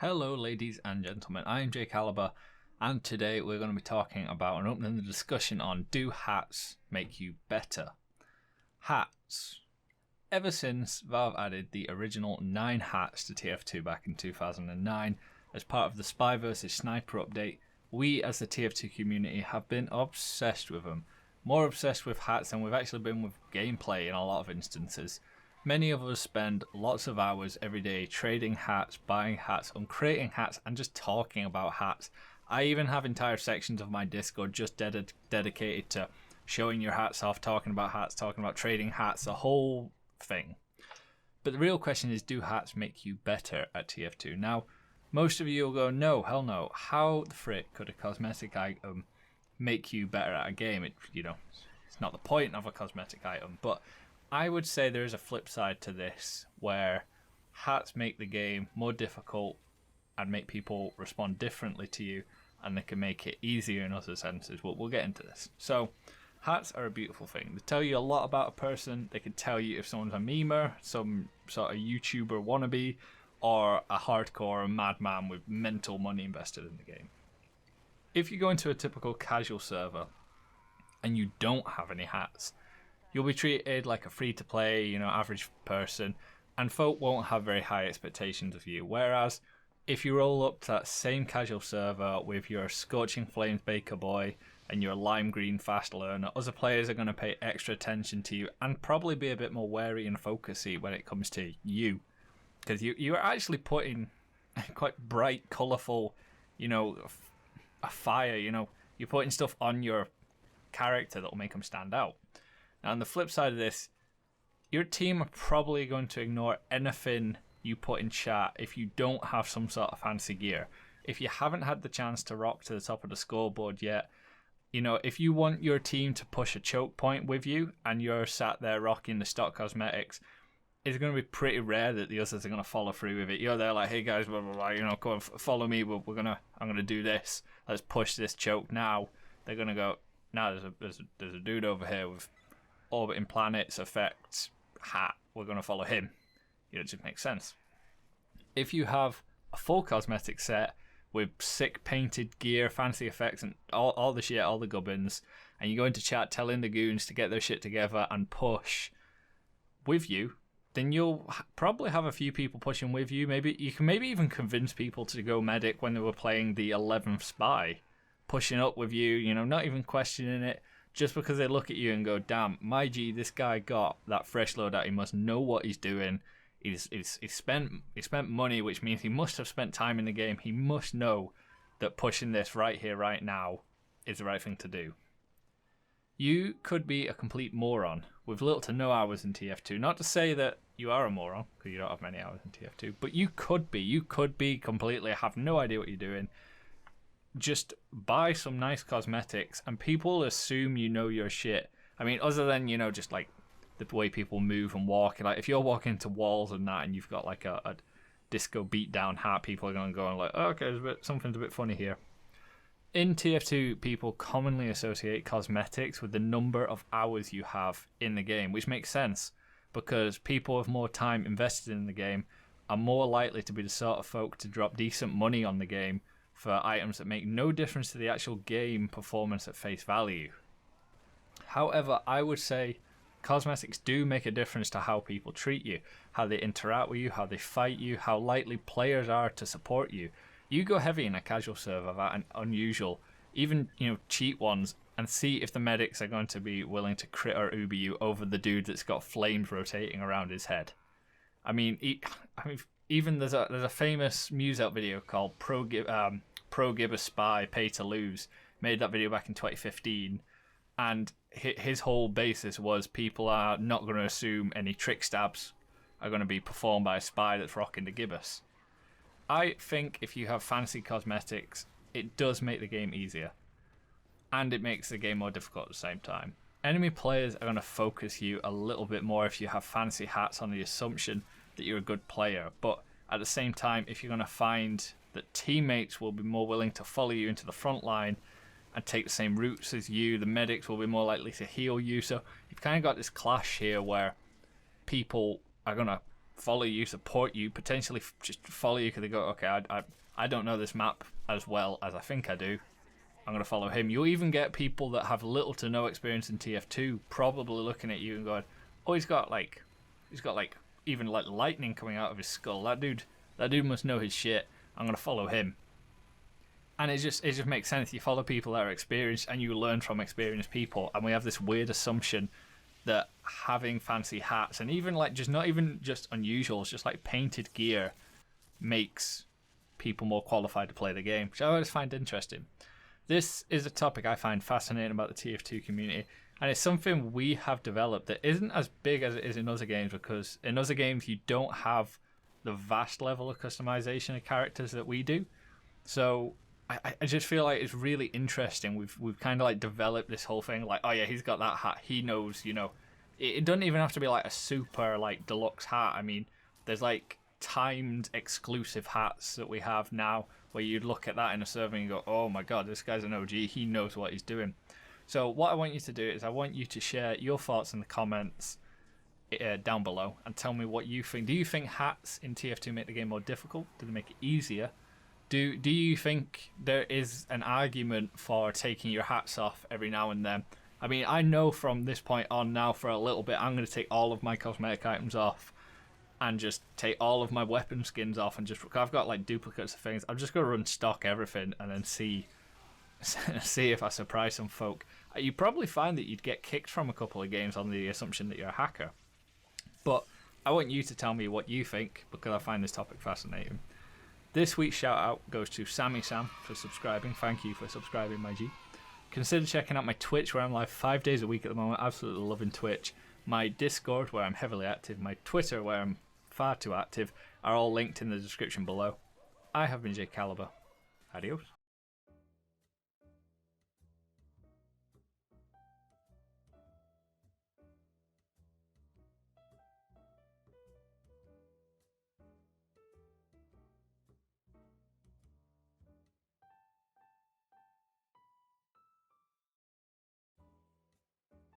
Hello ladies and gentlemen, I am Jay Caliber, and today we're going to be talking about and opening the discussion on do hats make you better? Hats. Ever since Valve added the original 9 hats to TF2 back in 2009 as part of the Spy vs Sniper update, we as the TF2 community have been obsessed with them. More obsessed with hats than we've actually been with gameplay in a lot of instances. Many of us spend lots of hours every day trading hats, buying hats, creating hats, and just talking about hats. I even have entire sections of my Discord just dedicated to showing your hats off, talking about hats, talking about trading hats, the whole thing. But the real question is, do hats make you better at TF2? Now, most of you will go, no, hell no. How the frick could a cosmetic item make you better at a game? It's not the point of a cosmetic item, but I would say there is a flip side to this, where hats make the game more difficult and make people respond differently to you, and they can make it easier in other senses. We'll get into this. So, hats are a beautiful thing. They tell you a lot about a person. They can tell you if someone's a memer, some sort of YouTuber wannabe, or a hardcore madman with mental money invested in the game. If you go into a typical casual server and you don't have any hats, you'll be treated like a free-to-play, average person, and folk won't have very high expectations of you. Whereas, if you roll up to that same casual server with your Scorching Flames Baker Boy and your Lime Green Fast Learner, other players are going to pay extra attention to you and probably be a bit more wary and focusy when it comes to you. Because you are actually putting quite bright, colourful, a fire, you're putting stuff on your character that will make them stand out. Now, on the flip side of this, your team are probably going to ignore anything you put in chat if you don't have some sort of fancy gear. If you haven't had the chance to rock to the top of the scoreboard yet, if you want your team to push a choke point with you and you're sat there rocking the stock cosmetics, it's going to be pretty rare that the others are going to follow through with it. You're there like, hey guys, blah, blah, blah, come on, follow me. I'm going to do this. Let's push this choke now. They're going to go, nah, there's a dude over here with orbiting planets, effects, hat. We're going to follow him. It just makes sense. If you have a full cosmetic set with sick painted gear, fancy effects, and all the shit, all the gubbins, and you go into chat telling the goons to get their shit together and push with you, then you'll probably have a few people pushing with you. Maybe you can even convince people to go medic when they were playing the 11th spy, pushing up with you, not even questioning it. Just because they look at you and go, damn, my G, this guy got that fresh loadout. He must know what he's doing. He's spent money, which means he must have spent time in the game. He must know that pushing this right here, right now, is the right thing to do. You could be a complete moron with little to no hours in TF2. Not to say that you are a moron, because you don't have many hours in TF2, but you could be. You could be completely have no idea what you're doing. Just buy some nice cosmetics and people assume you know your shit. I mean, other than, just like the way people move and walk. Like if you're walking into walls and that and you've got like a disco beatdown hat, people are going to go like, oh, okay, something's a bit funny here. In TF2, people commonly associate cosmetics with the number of hours you have in the game, which makes sense because people with more time invested in the game are more likely to be the sort of folk to drop decent money on the game for items that make no difference to the actual game performance at face value. However, I would say cosmetics do make a difference to how people treat you, how they interact with you, how they fight you, how likely players are to support you. You go heavy in a casual server, that an unusual, even cheat ones, and see if the medics are going to be willing to crit or uber you over the dude that's got flames rotating around his head. I mean, even there's a famous Museout video called Pro Give a Spy, Pay to Lose. Made that video back in 2015, and his whole basis was people are not going to assume any trick stabs are going to be performed by a spy that's rocking the gibbous. I think if you have fancy cosmetics, it does make the game easier, and it makes the game more difficult at the same time. Enemy players are going to focus you a little bit more if you have fancy hats on the assumption that you're a good player, but at the same time, if you're going to find that teammates will be more willing to follow you into the front line and take the same routes as you, the medics will be more likely to heal you. So you've kind of got this clash here where people are going to follow you, support you, potentially just follow you because they go, okay, I don't know this map as well as I think I do. I'm going to follow him. You'll even get people that have little to no experience in TF2 probably looking at you and going, oh, he's got like even like lightning coming out of his skull. That dude must know his shit. I'm going to follow him. And it just makes sense. You follow people that are experienced and you learn from experienced people. And we have this weird assumption that having fancy hats and even like just not even just unusuals, just like painted gear makes people more qualified to play the game, which I always find interesting. This is a topic I find fascinating about the TF2 community, and it's something we have developed that isn't as big as it is in other games, because in other games you don't have the vast level of customization of characters that we do. So I just feel like it's really interesting. We've kind of like developed this whole thing like, oh yeah, he's got that hat, he knows, you know. It doesn't even have to be like a super like deluxe hat. I mean, there's like timed exclusive hats that we have now where you'd look at that in a server and you go, oh my god, this guy's an OG, he knows what he's doing. So what I want you to do is I want you to share your thoughts in the comments down below and tell me what you think. Do you think hats in TF2 make the game more difficult? Do they make it easier? Do you think there is an argument for taking your hats off every now and then? I mean, I know from this point on now for a little bit I'm going to take all of my cosmetic items off and just take all of my weapon skins off, and just, I've got like duplicates of things. I'm just going to run stock everything and then see if I surprise some folk. You probably find that you'd get kicked from a couple of games on the assumption that you're a hacker. But I want you to tell me what you think, because I find this topic fascinating. This week's shout out goes to Sammy Sam for subscribing. Thank you for subscribing, my G. Consider checking out my Twitch, where I'm live 5 days a week at the moment. Absolutely loving Twitch. My Discord, where I'm heavily active. My Twitter, where I'm far too active, are all linked in the description below. I have been J Caliber. Adios.